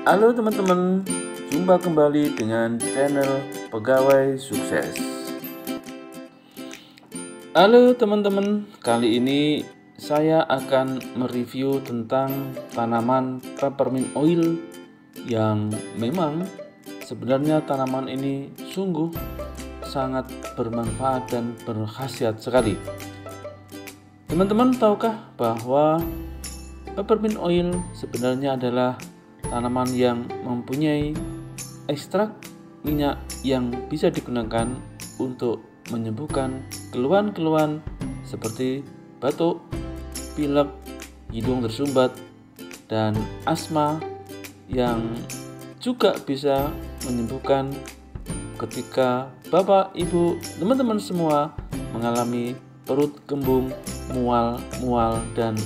Halo teman-teman, jumpa kembali dengan channel Pegawai Sukses. Halo teman-teman, kali ini saya akan mereview tentang tanaman peppermint oil yang memang sebenarnya tanaman ini sungguh sangat bermanfaat dan berkhasiat sekali. Teman-teman tahukah bahwa peppermint oil sebenarnya adalah tanaman yang mempunyai ekstrak minyak yang bisa digunakan untuk menyembuhkan keluhan-keluhan seperti batuk, pilek, hidung tersumbat, dan asma, yang juga bisa menyembuhkan ketika Bapak, Ibu, teman-teman semua mengalami perut kembung, mual, dan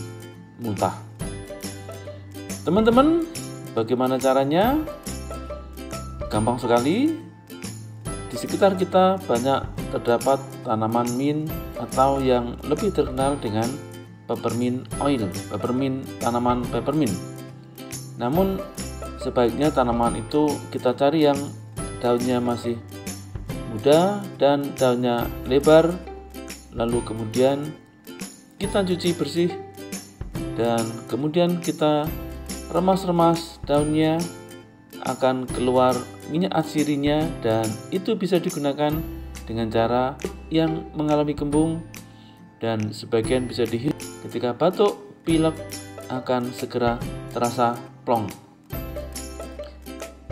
muntah. Teman-teman, bagaimana caranya? Gampang sekali. Di sekitar kita banyak terdapat tanaman mint atau yang lebih terkenal dengan peppermint oil, tanaman peppermint. Namun sebaiknya tanaman itu kita cari yang daunnya masih muda dan daunnya lebar, lalu kemudian kita cuci bersih dan kemudian kita remas-remas daunnya, akan keluar minyak asirinya, dan itu bisa digunakan dengan cara yang mengalami kembung, dan sebagian bisa dihirup ketika batuk, pilek akan segera terasa plong.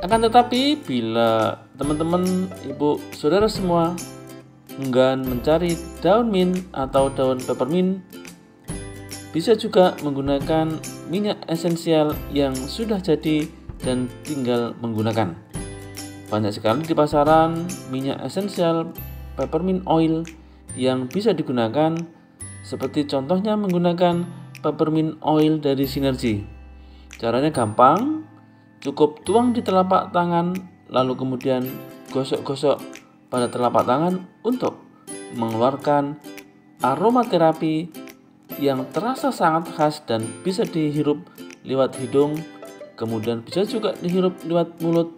Akan tetapi bila teman-teman, ibu, saudara semua enggan mencari daun mint atau daun peppermint, bisa juga menggunakan minyak esensial yang sudah jadi dan tinggal menggunakan. Banyak sekali di pasaran minyak esensial peppermint oil yang bisa digunakan, seperti contohnya menggunakan peppermint oil dari Sinergy. Caranya gampang, cukup tuang di telapak tangan, lalu kemudian gosok-gosok pada telapak tangan untuk mengeluarkan aromaterapi yang terasa sangat khas dan bisa dihirup lewat hidung, kemudian bisa juga dihirup lewat mulut.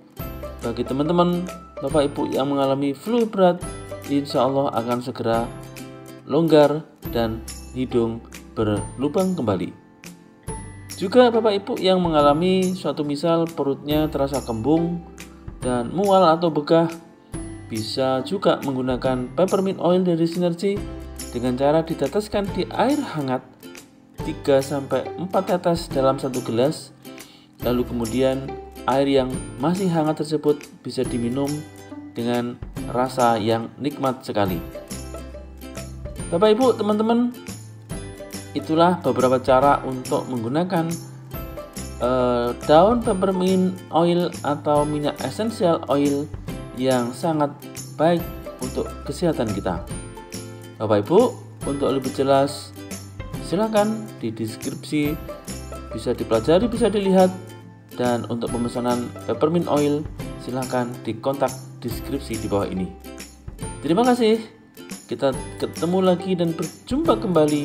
Bagi teman-teman Bapak Ibu yang mengalami flu berat, insya Allah akan segera longgar dan hidung berlubang kembali. Juga Bapak Ibu yang mengalami suatu misal perutnya terasa kembung dan mual atau begah, bisa juga menggunakan peppermint oil dari Sinergy dengan cara diteteskan di air hangat 3-4 tetes dalam 1 gelas, lalu kemudian air yang masih hangat tersebut bisa diminum dengan rasa yang nikmat sekali. Bapak Ibu, teman-teman, itulah beberapa cara untuk menggunakan daun peppermint oil atau minyak esensial oil yang sangat baik untuk kesehatan kita. Bapak Ibu, untuk lebih jelas silakan di deskripsi, bisa dipelajari, bisa dilihat, dan untuk pemesanan peppermint oil silakan di kontak deskripsi di bawah ini. Terima kasih. Kita ketemu lagi dan berjumpa kembali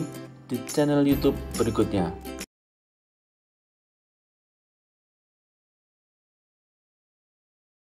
di channel YouTube berikutnya.